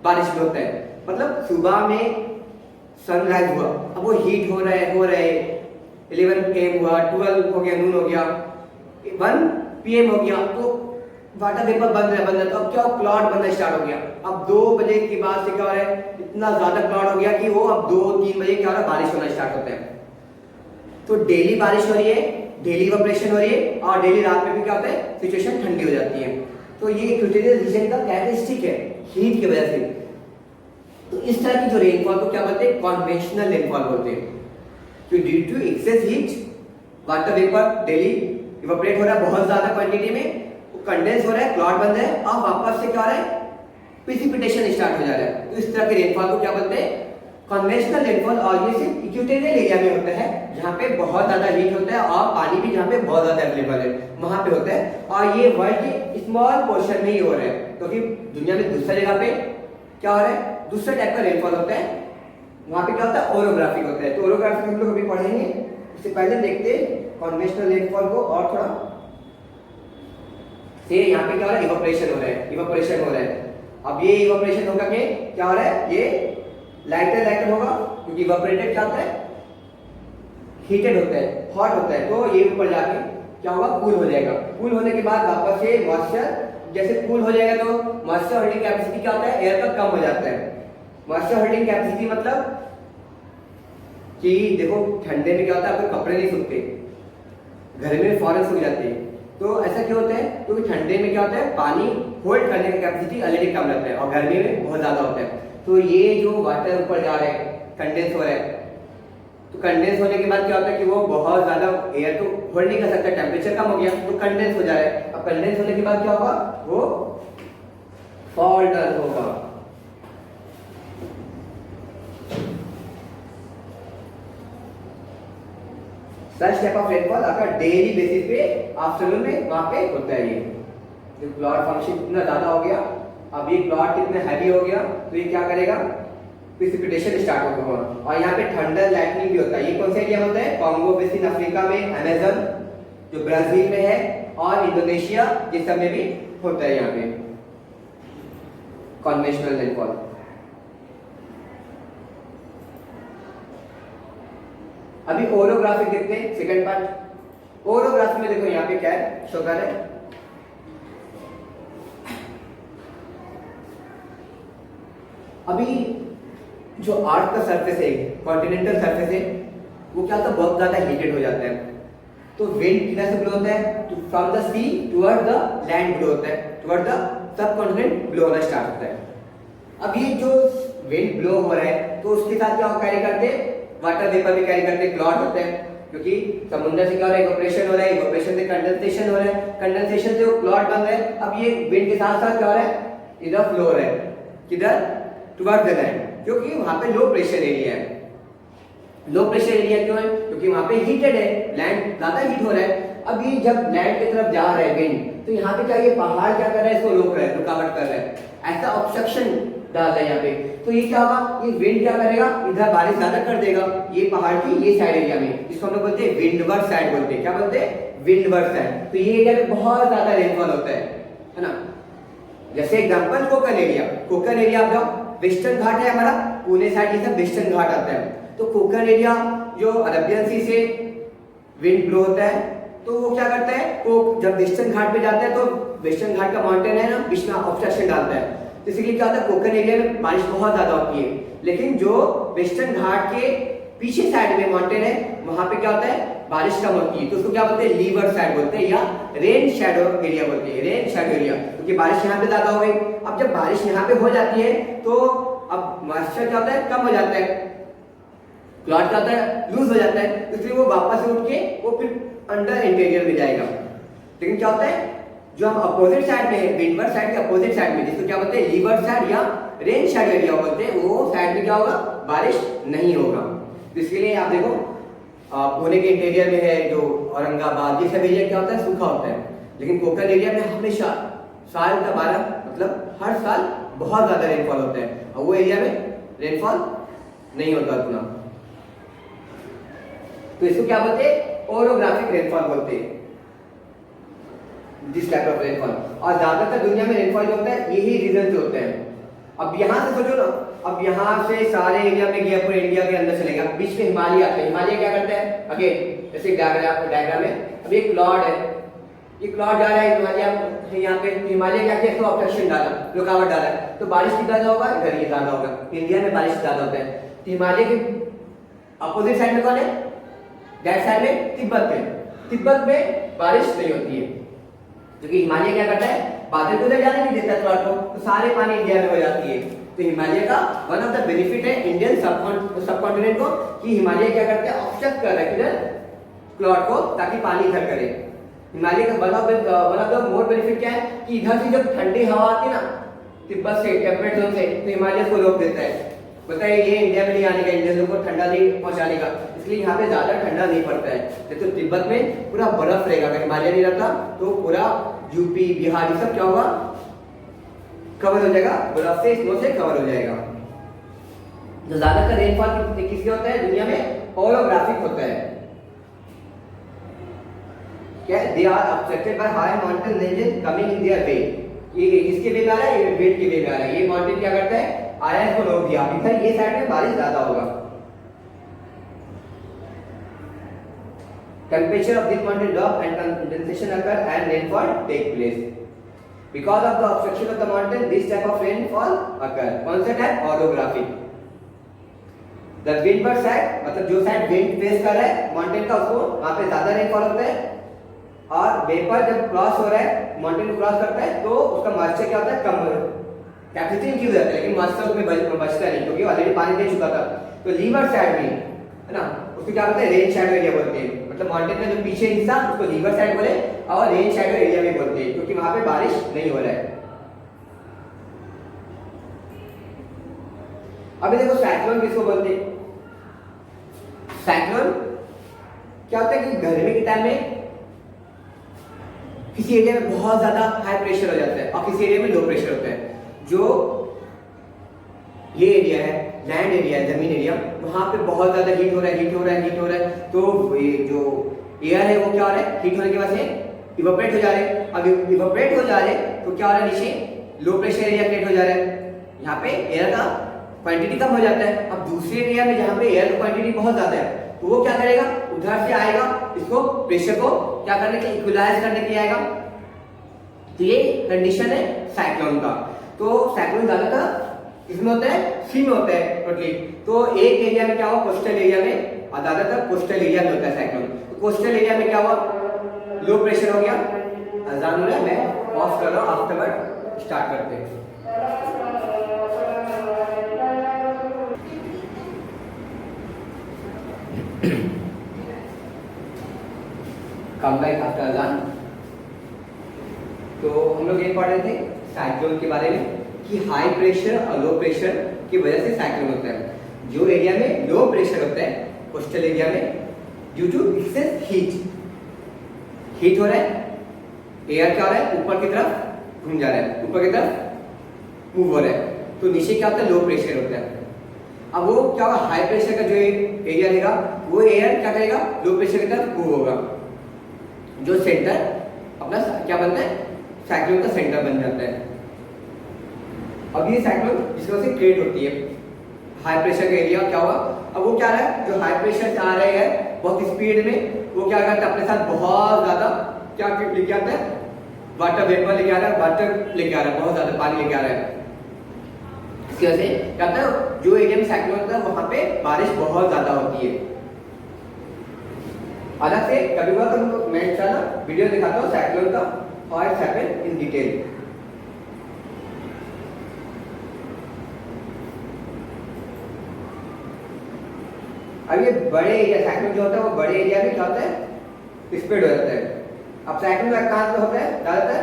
बारिश भी होता है। मतलब सुबह में सनराइज हुआ, अब वो हीट हो रहा है 11 AM हुआ, 12 हो गया, नून हो गया, 1 PM हो गया, तो वाटर वेपर बन रहा है। तो अब क्या, क्लाउड बनना स्टार्ट हो गया। अब 2 बजे के बाद से क्या हो रहा है, इतना ज्यादा क्लाउड हो गया कि वो अब 2-3 बजे क्या हो रहा है, बारिश होना स्टार्ट होता है। तो डेली बारिश हो रही है, डेली इवेपोरेशन हो रही है और डेली रात में भी क्या होता है, सिचुएशन ठंडी हो जाती है। तो ये इक्वेटोरियल रीजन का कैरेक्टरिस्टिक है हीट की वजह से। तो इस तरह की जो रेनफॉल को क्या बोलते हैं, कन्वेंशनल रेनफॉल बोलते हैं। तो due to excess heat water vapour daily evaporate हो रहा है बहुत ज्यादा क्वांटिटी में, कंडेंस हो रहा है, क्लाउड बन रहा है और वापस से क्या हो रहा है, प्रिसिपिटेशन स्टार्ट हो जा रहा है। तो इस तरह के रेनफॉल को क्या बोलते हैं, कन्वेंशनल रेनफॉल। और ये सिर्फ इक्वेटोरियल एरिया में होता है जहाँ पे बहुत ज्यादा हीट होता है और पानी भी जहाँ पे बहुत ज्यादा अवेलेबल है वहां पे होता है। और ये वर्ल्ड के स्मॉल पोर्शन में ही हो रहा है, क्योंकि दुनिया में दूसरी जगह पे क्या हो रहा है, दूसरे टाइप का रेनफॉल होता है। वहां पे क्या होता है, ओरोग्राफिक होता है। तो ओरोग्राफिक हम लोग अभी पढ़ेंगे, इससे पहले देखते कन्वेंशनल रेनफॉल को और थोड़ा से। यहाँ पे क्या हो रहा है, इवेपोरेशन हो रहा है, इवेपोरेशन हो रहा है। अब ये इवेपोरेशन होगा के क्या हो रहा है, ये लाइटर होगा क्योंकि इवेपोरेटेड क्या होता है, हीटेड होता है, हॉट होता है। तो ये ऊपर जाके क्या होगा, कूल हो जाएगा। कूल होने के बाद वापस से मॉइस्चर, जैसे कूल हो जाएगा तो मॉइस्चर होल्डिंग कैपेसिटी क्या होता है, एयर का कम हो जाता है। मॉइस्चर होल्डिंग कैपेसिटी मतलब कि देखो ठंडे में क्या होता है, आपके कपड़े नहीं सूखते, घर में फौरन सूख जाते हैं। तो ऐसा क्यों होता है, क्योंकि ठंडे में क्या होता है, पानी होल्ड करने की कैपेसिटी ऑलरेडी कम रहता है और गर्मी में बहुत ज्यादा होता है। तो ये जो वाटर ऊपर जा रहा है, कंडेंस हो रहा है, तो कंडेंस होने के बाद क्या होता है कि वो बहुत ज्यादा एयर तो होल्ड नहीं कर सकता, टेम्परेचर कम हो गया तो कंडेंस हो जा रहा है। अब कंडेंस होने के बाद क्या होगा, वो फॉल डाउन होगा। सच टाइप ऑफ रेनफॉल अगर डेली बेसिस पे आफ्टरनून में वहां पे होता है। ये जो क्लाउड फंक्शन इतना ज्यादा हो गया, अब ये क्लाउड कितना हैवी हो गया तो ये क्या करेगा, प्रेसिपिटेशन स्टार्ट होगा। और यहाँ पे थंडर लाइटनिंग भी होता है। ये कौन से एरिया में होता है, कॉन्गो बेसिन अफ्रीका में, अमेजन जो ब्राजील में है, और इंडोनेशिया ये सब में भी होता है यहाँ पे कन्वेंशनल रेनफॉल। अभी ओरोग्राफिक देखते हैं सेकंड पार्ट। ओरोग्राफी में देखो यहाँ पे क्या है, शो कर रहा है। अभी जो अर्थ का सरफेस है, कॉन्टिनेंटल सरफेस है, वो क्या होता है, बहुत ज्यादा हीटेड हो जाता है। तो विंड किधर से ब्लो होता है, तो from the sea toward the land blow होता है, toward the subcontinent blow होना स्टार्ट होता है। अब ये जो विंड ब्लो हो रहा है तो उसके साथ क्या कैरी करते हैं, वाटर वेपर भी कैरी करते हैं, क्लाउड होते हैं, क्योंकि समुद्र से क्या हो रहा है, इवेपोरेशन हो रहा है, इवेपोरेशन से कंडेंसेशन हो रहा है, कंडेंसेशन से वो क्लाउड बन रहा है। अब ये विंड के साथ साथ क्या हो रहा है, इधर फ्लो हो रहा है, किधर, टुवर्ड द लैंड, क्योंकि वहां पे लो प्रेशर एरिया है। लो प्रेशर एरिया क्यों है, क्योंकि वहां पे हीटेड है, लैंड ज्यादा हीट हो रहा है। अब ये जब लैंड की तरफ जा रहा है विंड, तो यहाँ पे क्या, ये पहाड़ क्या कर रहा है, इसको रोक रहा है, रुकावट कर रहा है, ऐसा ऑब्स्ट्रक्शन डाल रहा है यहाँ पे। तो ये क्या होगा, ये विंड क्या करेगा, इधर बारिश ज्यादा कर देगा, ये पहाड़ की ये साइड एरिया में, जिसको हम लोग बोलते हैं विंडवर्ड साइड बोलते हैं। क्या बोलते हैं, विंडवर्ड साइड। तो ये एरिया में बहुत ज्यादा रेनफॉल होता है ना। जैसे example Konkan area, Konkan area आप जाओ, वेस्टर्न घाट है हमारा, पुणे साइड ये सब वेस्टर्न घाट आता है। तो कोकन एरिया जो अरबियन सी से विंड ब्लो होता है, तो वो क्या करता है, वो जब वेस्टर्न घाट पे जाता है तो वेस्टर्न घाट का माउंटेन है ना, बीच में ऑब्स्ट्रक्शन डालता है, इसीलिए क्या होता है, कोकन एरिया में बारिश बहुत ज्यादा होती है। लेकिन जो वेस्टर्न घाट के पीछे साइड में माउंटेन है, वहां पे क्या होता है, बारिश कम होती है, तो उसको क्या बोलते हैं, लीवर्ड साइड बोलते हैं, या रेन शैडो एरिया बोलते हैं, रेन शैडो एरिया, क्योंकि बारिश यहाँ पे ज्यादा हो गई। अब जब बारिश यहाँ पे हो जाती है तो अब मॉइस्चर क्या होता है, कम हो जाता है, क्लाउड क्या होता है, लूज हो जाता है, इसलिए वो वापस से उठ के वो फिर अंडर इंटीरियर में जाएगा। लेकिन क्या होता है, जो हम अपोजिट साइड में है, विंडवर्ड साइड के अपोजिट साइड में, जिसको क्या बोलते हैं, लीवर्ड साइड या रेन शैडो एरिया बोलते हैं, वो साइड में क्या होगा, बारिश नहीं होगा। तो इसके लिए आप देखो पुणे के इंटीरियर में है जो औरंगाबाद, ये सब एरिया क्या होता है, सूखा होता है। लेकिन कोकन एरिया में हमेशा साल का 12 मतलब हर साल बहुत ज्यादा रेनफॉल होता है, और वो एरिया में रेनफॉल नहीं होता उतना। तो इसको क्या बोलते हैं, ओरोग्राफिक रेनफॉल बोलते हैं, दिस टाइप ऑफ रेनफॉल। और ज्यादातर दुनिया में रेनफॉल जो होता है यही रीजन से होता है। अब यहाँ से सोचो ना, अब यहाँ से सारे एरिया में गया, पूरे इंडिया के अंदर चलेगा, बीच में हिमालय आता है। हिमालय क्या करता है, अगेन जैसे डायग्राम में, अब ये क्लाउड है, ये क्लाउड जा रहा है हिमालय, यहाँ पे हिमालय क्या किया, इसको ऑब्स्ट्रक्शन डाला, रुकावट डाला, तो बारिश कितना ज्यादा होगा, इधर ये ज्यादा होगा, इंडिया में बारिश ज्यादा होता है। तो हिमालय के अपोजिट साइड में कौन है, दैट साइड में तिब्बत में, तिब्बत में बारिश नहीं होती है, क्योंकि हिमालय क्या करता है, बादल को उधर जाने नहीं देता क्लाउड को, तो सारे पानी इंडिया में हो जाती है। तो हिमालय का वन ऑफ द बेनिफिट है इंडियन सबकॉन्टिनेंट को, कि हिमालय क्या करते हैं, ऑब्स्ट्रक्ट कर रहा है किधर, क्लाउड को, ताकि पानी इधर करे। हिमालय का one of the more benefit क्या है, कि इधर से जब ठंडी हवा आती है ना, तिब्बत से, टेम्परेट जोन से, तो हिमालय को रोक देता है, बताइए ये इंडिया में नहीं आने का, इंडियन लोगों को ठंडा नहीं पहुंचाने का, इसलिए यहाँ पे ज्यादा ठंडा नहीं पड़ता है। तो तिब्बत में पूरा बर्फ रहेगा, अगर हिमालय नहीं रहता तो पूरा यूपी बिहार ये सब क्या होगा, कवर हो जाएगा, बर्फ से, स्नो से कवर हो जाएगा। जो ज्यादातर रेनफॉल किसके होता है दुनिया में, ओरोग्राफिक होता है। क्या they are obstructed by high mountain ranges coming in their way. ये किसके वे में आ रहा है, ये विंड के वे में आ रहा है। ये माउंटेन क्या करता है, आया इसको रोक दिया, इधर ये साइड में बारिश ज्यादा होगा। Temperature of this mountain drop and condensation occur and rainfall take place because of the obstruction of the mountain. This type of rainfall occur, कौन सा type, orographic. The windward side, मतलब जो साइड विंड फेस कर रहा है mountain का, उसको वहां पे ज्यादा रेनफॉल होता है। और वेपर जब क्रॉस हो रहा है, माउंटेन क्रॉस करता है, तो उसका मॉइस्चर क्या होता है, कम कैपेसिटी इंक्रीज होता है, लेकिन मॉइस्चर उसमें बचता नहीं, क्योंकि ऑलरेडी पानी दे चुका था। तो लीवर्ड साइड में है ना, उसको क्या बोलते हैं, रेन शैडो एरिया बोलते हैं। मतलब माउंटेन का जो पीछे हिस्सा, उसको लीवर्ड साइड बोले, और रेन शैडो एरिया भी बोलते हैं, क्योंकि वहां पे बारिश नहीं हो रहा है। अभी देखो साइक्लोन किसको बोलते हैं, साइक्लोन क्या होता है कि गर्मी के टाइम में किसी एरिया में बहुत ज्यादा हाई प्रेशर हो जाता है और किसी एरिया में लो प्रेशर होता है। जो ये एरिया है, लैंड एरिया है, जमीन एरिया, वहां पे बहुत ज्यादा हीट हो रहा है, हीट हो रहा है, हीट हो रहा है, तो ये जो एयर है वो क्या हो रहा है, हीट होने की वजह से इवेपोरेट हो जा रहे हैं। अब इवेपोरेट हो जा रहे हैं तो क्या हो रहा है, नीचे लो प्रेशर एरिया क्रिएट हो जा रहा है, यहाँ पे एयर का क्वांटिटी कम हो जाता है। अब दूसरे एरिया में जहाँ पे एयर की क्वांटिटी बहुत ज्यादा है तो वो क्या करेगा, उधर से आएगा, इसको प्रेशर को क्या करने के, इक्वलाइज करने के लिए आएगा। तो ये कंडीशन है साइक्लोन का। तो साइक्लोन ज्यादातर इसमें होता है, सी में होता है टोटली। तो एक एरिया में क्या हुआ, कोस्टल एरिया में, और ज्यादातर कोस्टल एरिया में होता है साइक्लोन। तो कोस्टल एरिया में क्या हुआ, लो प्रेशर हो गया। अजान हो रहा है, मैं पॉज कर रहा हूँ, आफ्टरवर्ड स्टार्ट करते हैं। कम बैक आफ्टर अजान। तो हम लोग ये पढ़ रहे थे साइक्लोन के बारे में कि हाई प्रेशर और लो प्रेशर की वजह से साइक्लोन होता है। जो एरिया में लो प्रेशर होता है कोस्टल एरिया में, ड्यू टू एक्सेस हीट हो रहा है, एयर क्या हो रहा है, ऊपर की तरफ घूम जा रहा है, ऊपर की तरफ मूव हो रहा है, तो नीचे क्या होता है, लो प्रेशर होता है। अब वो क्या होगा, हाई प्रेशर का जो एरिया रहेगा वो एयर क्या करेगा, लो प्रेशर की तरफ मूव होगा, जो सेंटर अपना क्या बनता है, साइक्लोन का सेंटर बन जाता है। अब ये साइक्लोन जिस वजह से क्रिएट होती है, हाई प्रेशर का एरिया क्या हुआ, अब वो क्या रहा है, जो हाई प्रेशर से आ रहे हैं बहुत स्पीड में, वो क्या करता है, अपने साथ बहुत ज्यादा क्या लेके आता है, वाटर वेपर लेके आ रहा है, वाटर लेके आ रहा है, बहुत ज्यादा पानी लेके आ रहा है। इसकी वजह से क्या होता है, जो एरिया में साइक्लोन होता है वहां पे बारिश बहुत ज्यादा होती है। अलग से कभी बार तो मैं इंशाल्लाह वीडियो दिखाता हूँ साइक्लोन का, और इट्स हैपन इन डिटेल। अब ये बड़े एरिया, साइक्लोन जो होता है वो बड़े एरिया में क्या होता है, स्प्रेड हो जाता है। अब साइक्लोन का कहां पे होता है, ज्यादातर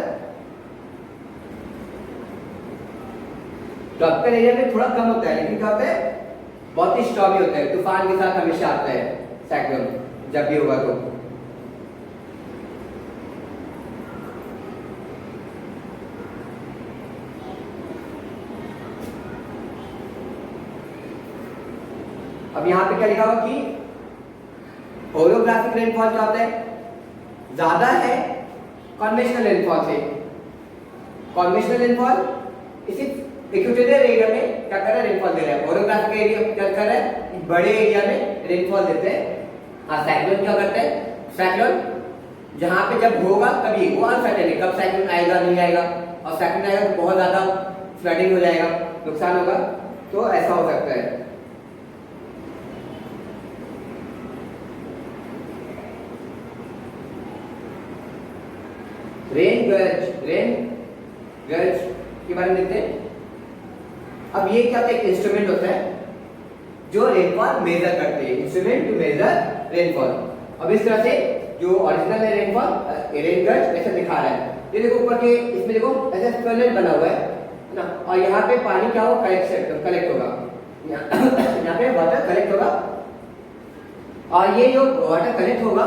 ट्रॉपिकल एरिया में थोड़ा कम होता है, लेकिन क्या होता है, बहुत ही स्ट्रॉन्ग होता है, तूफान के साथ हमेशा आता है साइक्लोन जब भी होगा। तो अब यहां पे क्या लिखा हुआ कि ओरोग्राफिक रेनफॉल क्या होता है, ज्यादा है कन्वेंशनल रेनफॉल से। कन्वेंशनल रेनफॉल इसी इक्वेटोरियल एरिया में क्या कर रहा है, रेनफॉल दे रहा है। ओरोग्राफिक एरिया क्या कर रहा है, बड़े एरिया में रेनफॉल देते हैं। हाँ, साइक्लोन क्या करते हैं, साइक्लोन जहां पे जब होगा तभी, वो अनसर्टेन है कब साइक्लोन आएगा नहीं आएगा, और साइक्लोन आएगा तो बहुत ज्यादा फ्लडिंग हो जाएगा, नुकसान होगा, तो ऐसा हो सकता है। रेन गर्ज के बारे में देखते हैं। अब ये क्या होता है, एक इंस्ट्रूमेंट होता है जो रेनफॉल मेजर करते हैं, इंस्ट्रूमेंट टू मेजर रेनफॉल। अब इस तरह से जो ओरिजिनल है रेनफॉल, रेन गर्ज ऐसे दिखा रहा है। ये देखो ऊपर के, इसमें देखो ऐसे स्पेलर बना हुआ है ना, और यहाँ पे पानी क्या हो, कलेक्ट होगा, यहाँ पे वाटर कलेक्ट होगा, और ये जो वाटर कलेक्ट होगा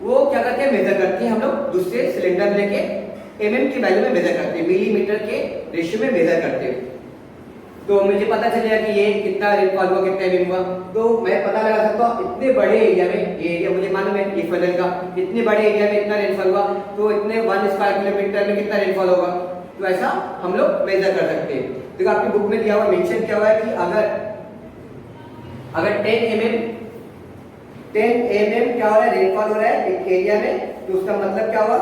वो क्या करते हैं, मेजर करते हैं हम लोग दूसरे सिलेंडर लेके एमएम की वैल्यू में मेजर करते हैं, मिलीमीटर के रेशियो में मेजर करते हैं। तो मुझे पता चलेगा कि ये कितना रेनफॉल हुआ, कितना एमएम हुआ, तो मैं पता लगा सकता हूँ इतने बड़े एरिया में, ये एरिया मुझे मालूम है ये फनल का, इतने बड़े एरिया में इतना रेनफॉल हुआ, तो इतने 1 स्क्वायर किलोमीटर में कितना रेनफॉल होगा। तो ऐसा हम लोग मेजर कर सकते हैं। देखो आपकी बुक में दिया हुआ, मेंशन किया हुआ है कि अगर 10 mm क्या हो रहा है, रेनफॉल हो रहा है एक एरिया में, तो उसका मतलब क्या हुआ,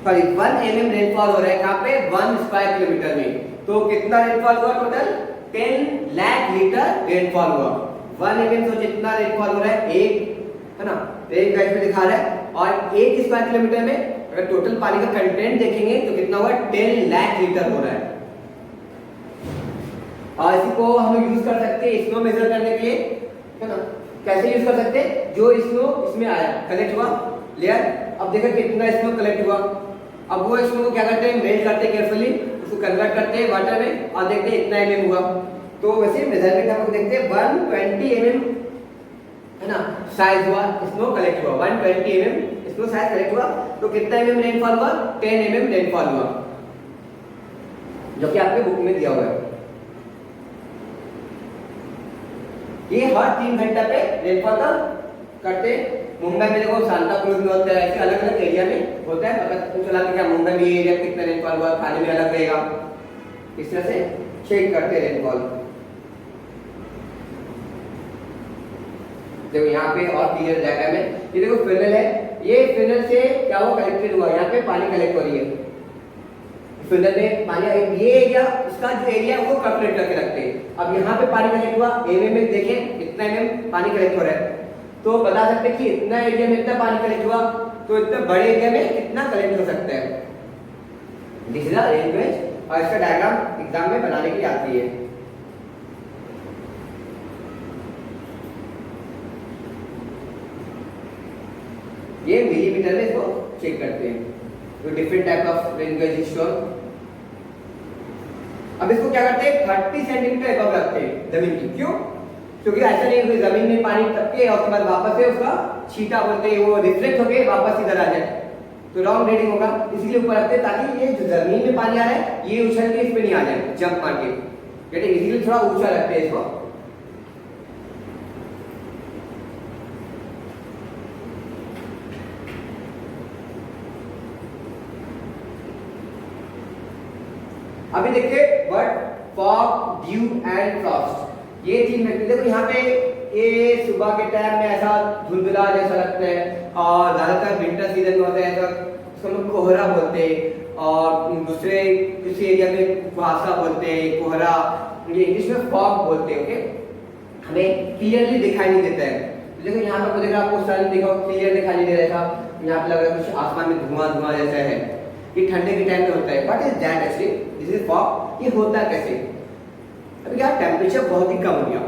सॉरी 1 mm रेनफॉल हो रहा है कहाँ पे, 1 स्क्वायर किलोमीटर में, तो कितना रेनफॉल हुआ टोटल, 10 लाख लीटर रेनफॉल हुआ। 1 mm तो जितना रेनफॉल हो रहा है, एक है ना, एक गाइड में दिखा रहा है, और 1 स्क्वायर किलोमीटर में अगर टोटल पानी का कंटेंट देखेंगे तो कितना हुआ, 10 लाख लीटर हो रहा है। और इसी को हम लोग यूज कर सकते हैं स्नो मेजर करने के लिए, है ना। कैसे यूज कर सकते हैं, जो स्नो इसमें आया, कलेक्ट हुआ लेयर, अब देखो कितना स्नो कलेक्ट हुआ, अब वो स्नो को क्या करते हैं, मेल्ट करते हैं केयरफुली, उसको कन्वर्ट करते हैं वाटर में, और देखते हैं इतना mm हुआ। तो वैसे मेजरमेंट हम लोग देखते हैं 120 mm है ना, साइज हुआ, स्नो कलेक्ट हुआ 120 mm स्नो साइज कलेक्ट हुआ, तो कितना mm रेनफॉल हुआ, 10 mm रेनफॉल हुआ, जो कि आपके बुक में दिया हुआ है। ये हर 3 घंटा पे रेनफॉल का करते। मुंबई में देखो सांता क्रूज में होता है, ऐसे अलग अलग एरिया में होता है, पता चला कि क्या मुंबई में एरिया कितना रेनफॉल हुआ, खाने में अलग रहेगा, इस तरह से चेक करते रेनफॉल। देखो यहाँ पे और क्लियर डायग्राम है, ये देखो फिनल है, ये फिनल से क्या हुआ, कलेक्टेड हुआ, यहाँ पे पानी कलेक्ट हो रही है फिनल में पानी, ये एरिया, इसका जो एरिया है वो कैलकुलेट करके रखते हैं। अब यहाँ पे पानी कलेक्ट हुआ एमएम में, देखें कितना एमएम पानी कलेक्ट हो रहा है, तो बता सकते हैं कि इतना एरिया में इतना पानी कलेक्ट हुआ, तो इतने बड़े एरिया में कितना कलेक्ट हो सकता है। दिस इज द रेनगेज, और इसका डायग्राम एग्जाम में बनाने के लिए आती है। ये मिलीमीटर में इसको चेक करते हैं, तो different type of rain gauge is shown. अब इसको क्या करते हैं, 30 सेंटीमीटर एबव रखते हैं जमीन की, क्यों, क्योंकि ऐसा नहीं कि जमीन में पानी टपके और उसके बाद वापस से उसका छींटा बोलते हैं वो रिफ्लेक्ट होके वापस इधर आ जाए, तो रॉन्ग रीडिंग होगा, इसलिए ऊपर रखते हैं ताकि ये जो जमीन में पानी आ रहा है ये उछल के इसमें नहीं आ जाए, जंप मार के, ठीक है, इसलिए थोड़ा ऊंचा रखते हैं इसको। अभी देखिए word fog, due and Frost, ये 3 फैक्टर। देखो यहाँ पे ये सुबह के टाइम में ऐसा धुंधला जैसा लगता है, और ज्यादातर विंटर सीजन में होता है ऐसा, उसको लोग कोहरा बोलते हैं, और दूसरे किसी एरिया में कुहासा बोलते हैं, कोहरा, ये इंग्लिश में फॉग बोलते हैं। ओके, हमें क्लियरली दिखाई नहीं देता है। तो देखो यहाँ पर देखो आपको सन देखो क्लियर दिखाई नहीं दे रहा था, यहाँ पे लग रहा है कुछ आसमान में धुआं धुआं जैसा है, ये ठंडे के टाइम में होता है। What is that actually, this is fog. ये होता कैसे, अभी क्या टेम्परेचर बहुत ही कम हो गया,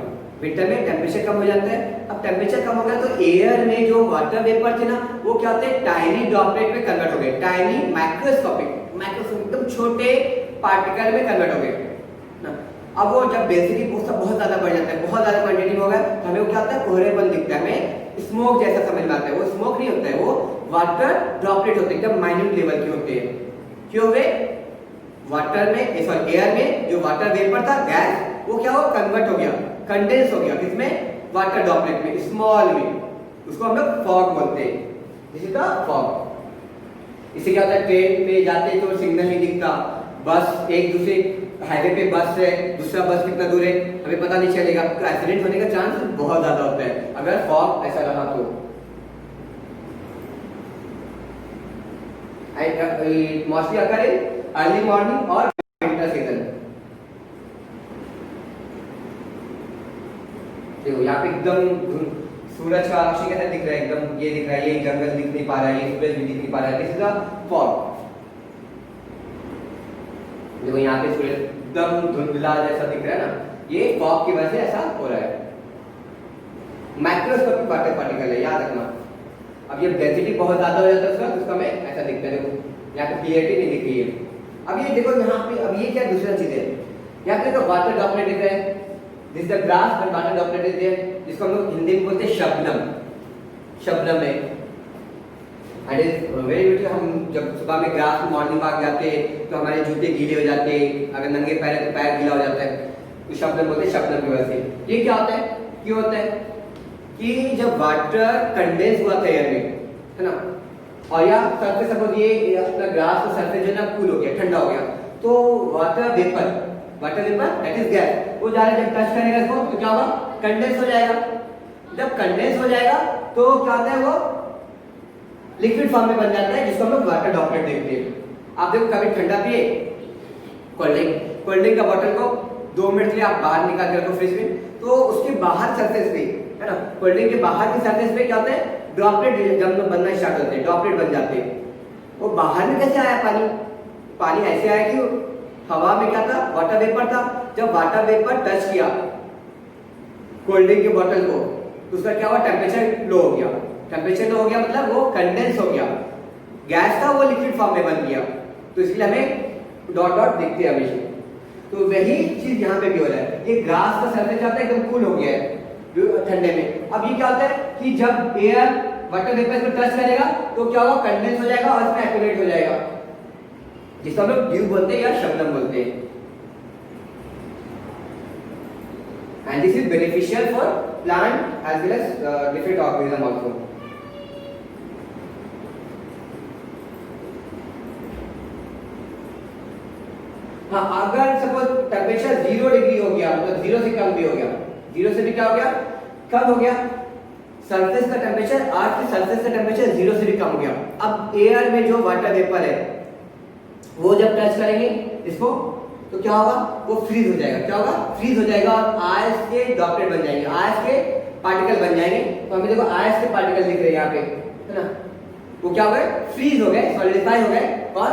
विंटर में टेम्परेचर कम हो जाता है। अब टेम्परेचर कम हो गया तो एयर में जो वाटर वेपर थे ना वो क्या होते हैं, टाइनी ड्रॉपलेट में कन्वर्ट हो गए, टाइनी माइक्रोस्कोपिक एकदम छोटे पार्टिकल में कन्वर्ट हो गए ना। अब वो जब डेंसिटी बहुत ज्यादा बढ़ जाता है, बहुत ज्यादा क्वांटिटी में होगा, हमें वो क्या होता है, कोहरेपन दिखता है, हमें स्मोक जैसा समझ में आता है। वो स्मोक नहीं होता है, वो वाटर ड्रॉपलेट होते हैं, एकदम माइन्यूट लेवल के होते हैं। क्यों हुए, वाटर में सॉरी एयर में जो वाटर वेपर था गैस, वो क्या हो कन्वर्ट हो गया, कंडेंस हो गया, किसमें, वाटर ड्रॉपलेट में, स्मॉल में, उसको हम लोग फॉग बोलते हैं। This is the fog. इससे क्या होता है, ट्रेन पे जाते तो सिग्नल नहीं दिखता, बस एक दूसरे हाईवे पे बस है, दूसरा बस कितना दूर है हमें पता नहीं चलेगा, तो एक्सीडेंट होने का चांस बहुत ज्यादा होता है अगर फॉग ऐसा रहा तो। Mostly occur in early morning और विंटर सीजन। देखो यहाँ पे एकदम सूरज का अक्षी कैसा दिख रहा है, एकदम ये दिख रहा है, ये जंगल दिख नहीं पा रहा है, ये सूरज भी दिख नहीं पा रहा है, दिस इज द फॉग। देखो यहाँ पे सूरज एकदम धुंधला जैसा दिख रहा है ना, ये फॉग की वजह से ऐसा हो रहा है। माइक्रोस्कोपिक वाटर पार्टिकल है, याद रखना। अब ये डेंसिटी बहुत ज्यादा हो जाता है उसका, तो उसका में ऐसा दिखता है। देखो यहाँ पे क्लियरिटी नहीं दिख रही है। अब ये देखो यहाँ पे, अब ये क्या दूसरा चीज है, यहाँ पे देखो वाटर ड्रॉपलेट दिख रहा है, this the glass but water droplet is there, जिसको हम लोग हिंदी में बोलते हैं शबनम, शबनम है। And is very beautiful. हम जब सुबह में ग्रास में मॉर्निंग वॉक जाते हैं तो हमारे जूते गीले हो जाते हैं, अगर नंगे पैर है तो पैर गीला हो जाता है, तो शबनम बोलते हैं, शबनम की वजह से। ये क्या होता है, क्यों होता है कि जब वाटर कंडेंस हुआ था एयर में, है ना, और या सरफेस सपोज ये अपना ग्लास का सरफेस जो है ना कूल हो गया, ठंडा हो गया, तो water vapour that is gas, वो जा रहा है, जब टच करेगा इसको तो क्या होगा, कंडेंस हो जाएगा। जब कंडेंस हो जाएगा तो क्या होता है, वो लिक्विड फॉर्म में बन जाता है, जिसको हम लोग वाटर ड्रॉपलेट देखते हैं। आप देखो कभी ठंडा पिए कोल्ड ड्रिंक का बॉटल को 2 मिनट के लिए आप बाहर निकाल कर रखो फ्रिज में, तो उसके बाहर सरफेस पे, है ना, कोल्ड ड्रिंक के बाहर की सरफेस पे क्या होता है, ड्रॉपलेट जब बनना स्टार्ट होते हैं, ड्रॉपलेट बन जाते हैं। वो बाहर में कैसे आया पानी, पानी ऐसे आया कि हवा में क्या था, वाटर वेपर था। जब वाटर वेपर टच किया कोल्ड ड्रिंक के बॉटल को तो उसका क्या हुआ, टेम्परेचर लो हो गया। टेम्परेचर लो हो गया मतलब वो कंडेंस हो गया, गैस था वो लिक्विड फॉर्म में बन गया, तो इसलिए हमें डॉट डॉट दिखते हैं हमेशा। तो वही चीज यहाँ पे भी हो रहा है, ये ग्लास का सरफेस क्या होता है, एकदम कूल हो गया है, ठंडे में। अब ये क्या होता है कि जब एयर वाटर वेपर को टच करेगा तो क्या होगा, कंडेंस हो जाएगा और इसमें एक्यूमुलेट हो जाएगा, जिसको हम लोग ड्यू बोलते हैं या शबनम बोलते हैं। And this is beneficial for plant as well as different organism also. हाँ, अगर सपोज टेम्परेचर 0 डिग्री हो गया, मतलब 0 से कम भी हो गया, 0 से भी क्या हो गया, कम हो गया, सरफेस का टेम्परेचर, अर्थ के सरफेस का टेम्परेचर 0 से भी कम हो गया। अब एयर में जो वाटर वेपर है वो जब टच करेंगे इसको तो क्या होगा, वो फ्रीज हो जाएगा। क्या होगा, फ्रीज हो जाएगा और आइस के ड्रॉपलेट बन जाएंगे, आइस के पार्टिकल बन जाएंगे। तो हमें देखो आइस के पार्टिकल दिख रहे हैं यहाँ पे, है ना, वो क्या हो गए, फ्रीज हो गए, सॉलिडिफाई हो गए। और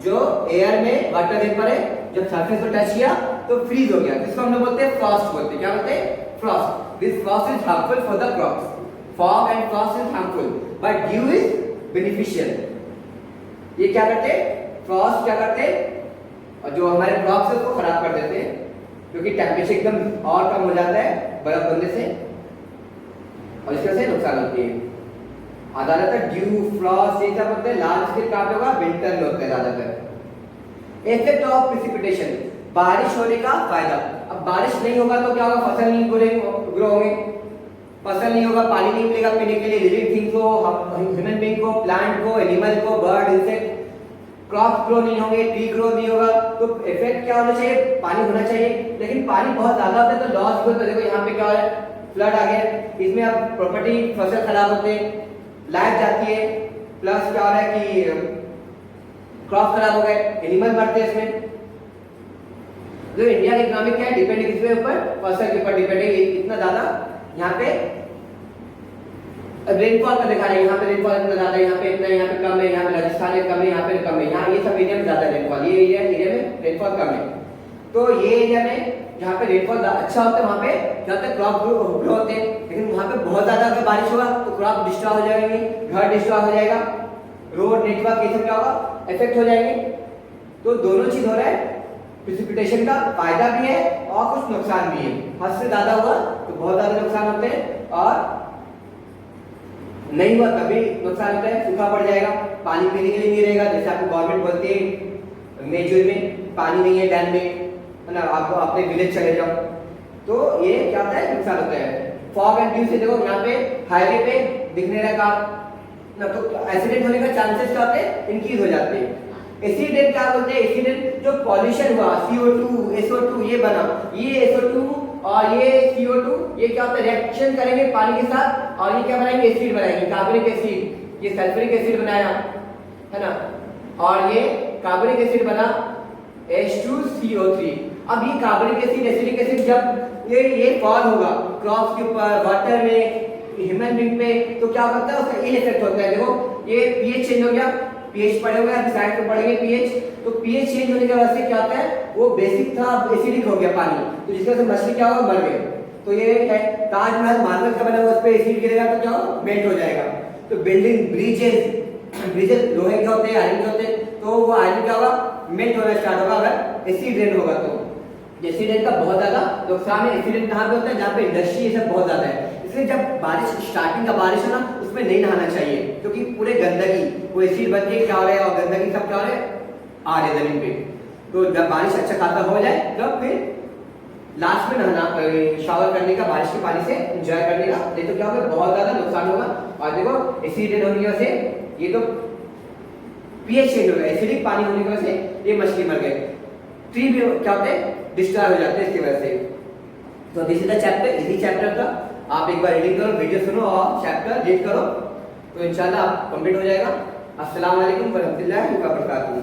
जो एयर में वाटर वेपर है जब सरफेस को टच किया तो फ्रीज हो गया, जिसको हम लोग बोलते हैं फ्रॉस्ट बोलते हैं। क्या बोलते हैं, Frost. This Frost is harmful for the crops. Fog and Frost is harmful but due is beneficial. ये क्या करते हैं, फ्रॉस्ट क्या करते हैं, और जो हमारे क्रॉप्स है उसको खराब कर देते हैं, क्योंकि टेम्परेचर एकदम और कम हो जाता है बर्फ बनने से, और इसकी वजह से नुकसान होती है। ज्यादातर ड्यू, फ्रॉस्ट ये सब होते हैं लार्ज स्केल कहाँ पे होगा, विंटर में होते हैं ज्यादातर। इफेक्ट ऑफ प्रेसिपिटेशन, बारिश होने का फायदा। अब बारिश नहीं होगा तो क्या होगा, फसल नहीं ग्रो होंगे, फसल नहीं होगा, पानी नहीं मिलेगा पीने के लिए लिविंग थिंग को, ह्यूमन बीइंग को, प्लांट को, एनिमल को, बर्ड, इंसेक्ट, क्रॉप ग्रो नहीं होंगे, ट्री ग्रो नहीं होगा। तो इफेक्ट क्या होना चाहिए, पानी होना चाहिए, लेकिन पानी बहुत ज्यादा होता है तो लॉस भी होता है। देखो यहाँ पे क्या हो रहा है, फ्लड आ गया, इसमें अब प्रॉपर्टी फसल खराब होते हैं, लाइफ जाती है, प्लस क्या हो रहा है कि क्रॉप खराब हो गए, एनिमल मरते हैं इसमें। जो इंडिया की इकोनॉमी क्या है, डिपेंड किसके ऊपर, फसल के ऊपर डिपेंड है। इतना ज्यादा यहाँ पे रेनफॉल का दिखा रहे हैं, यहाँ पे रेनफॉल इतना ज्यादा है, यहाँ पे इतना, यहाँ पे कम है, यहाँ पे राजस्थान में कम है, यहाँ पे कम है, यहाँ ये सब एरिया में ज्यादा रेनफॉल, ये एरिया में रेनफॉल कम है। तो ये एरिया में जहाँ पे रेनफॉल अच्छा होता है वहाँ पे क्या होता है, क्रॉप ग्रो होते हैं। लेकिन वहाँ पे बहुत ज्यादा अगर बारिश होगा तो क्रॉप डिस्ट्रॉय हो जाएंगे, घर डिस्ट्रॉय हो जाएगा, रोड नेटवर्क ये सब क्या होगा, इफेक्ट हो जाएंगे। तो दोनों चीज हो रहा है, प्रेसिपिटेशन का फायदा भी है और कुछ नुकसान भी है। हद से ज्यादा हुआ तो बहुत ज्यादा नुकसान होते हैं, और नहीं हुआ तभी नुकसान होता है, सूखा पड़ जाएगा, पानी पीने के लिए नहीं रहेगा। जैसे आपको गवर्नमेंट बोलती है मेजूर में पानी नहीं है डैम में, है ना, आप अपने विलेज चले जाओ, तो ये क्या होता है, नुकसान होता है। फॉग एंड ड्यू से देखो यहाँ पे हाईवे पे दिखने लगा ना, तो एक्सीडेंट होने का चांसेस क्या होते हैं, इंक्रीज हो जाते हैं। एसिडेंट क्या बोलते हैं, एसिडेंट जो पॉल्यूशन हुआ, CO2, SO2 ये बना, ये SO2 और ये CO2 ये क्या होता है, रिएक्शन करेंगे पानी के साथ और ये क्या बनाएंगे, एसिड बनाएंगे, कार्बनिक एसिड। ये सल्फ्यूरिक एसिड बनाया, है ना, और ये कार्बनिक एसिड बना H2CO3। अब ये कार्बनिक एसिड, एसिडिक एसिड जब ये फॉल होगा क्रॉप्स के ऊपर, वाटर में, ह्यूमन बीइंग पे, तो क्या होता है, उसका इल इफेक्ट होता है। देखो ये पीएच चेंज हो गया, पीएच पढ़े हुए हैं, साइड पे पढ़ेंगे पीएच, तो पीएच चेंज होने की वजह से क्या होता है, वो बेसिक था एसिडिक हो गया पानी, तो जिसकी वजह से मछली क्या होगा, मर गए। तो ये है ताजमहल मार्बल का बना हुआ, उस पे एसिड गिरेगा तो क्या होगा, मेल्ट हो जाएगा। तो बिल्डिंग, ब्रिजेस लोहे के होते हैं, आयरन के होते हैं, तो वो आयरन क्या होगा, मेल्ट होना स्टार्ट होगा अगर एसिड रेन होगा तो। एसिड का बहुत ज्यादा नुकसान है। एसिड कहाँ पे होता है, जहाँ पे इंडस्ट्री ये सब बहुत ज्यादा है। इसलिए जब बारिश, स्टार्टिंग का बारिश है ना, उसमें नहीं नहाना चाहिए, क्योंकि पूरे गंदगी, वो एसिड बन के क्या हो रहा है और गंदगी सब क्या हो रहा है, आ रहे जमीन पे। तो जब बारिश अच्छा खासा हो जाए तब फिर लास्ट में नहाना, शावर करने का, बारिश के पानी से एंजॉय करने का, नहीं तो क्या होगा, बहुत ज्यादा नुकसान होगा। और देखो एसिड होने की वजह से ये तो पीएच चेंज हो गया, एसिडिक पानी होने की वजह से ये मछली मर गए, ट्री भी क्या होते हैं, डिस्ट्रॉय हो जाते हैं इसकी वजह से। तो this is the chapter, easy chapter था। आप एक बार रीडिंग करो, वीडियो सुनो और चैप्टर रीड करो, तो इंशाल्लाह आप कंप्लीट हो जाएगा। अस्सलाम वालेकुम व रहमतुल्लाहि व बरकातहू।